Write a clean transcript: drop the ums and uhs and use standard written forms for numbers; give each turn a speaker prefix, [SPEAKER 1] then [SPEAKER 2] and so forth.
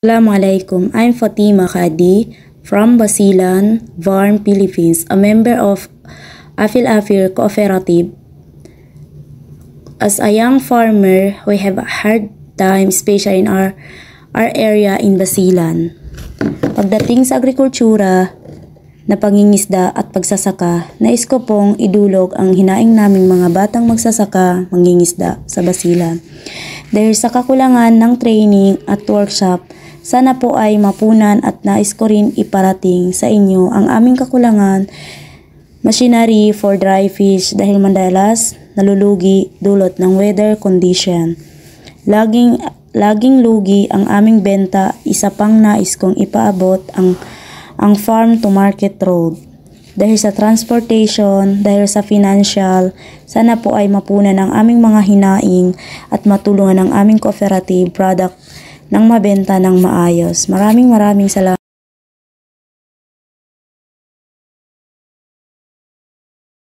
[SPEAKER 1] Assalamualaikum. I'm Fatima Kadi from Basilan, Varn, Philippines, a member of Afil Cooperative. As a young farmer, we have a hard time, especially in our area in Basilan. Pagdating sa agrikultura na pangingisda at pagsasaka, nais ko pong idulog ang hinaing naming mga batang magsasaka, mangingisda sa Basilan. Dahil sa kakulangan ng training at workshop, sana po ay mapunan at nais ko rin iparating sa inyo ang aming kakulangan, machinery for dry fish dahil madalas nalulugi dulot ng weather condition. Laging lugi ang aming benta, isa pang nais kong ipaabot ang farm to market road. Dahil sa transportation, dahil sa financial, sana po ay mapunan ang aming mga hinaing at matulungan ang aming cooperative product nang mabenta ng maayos. Maraming salamat.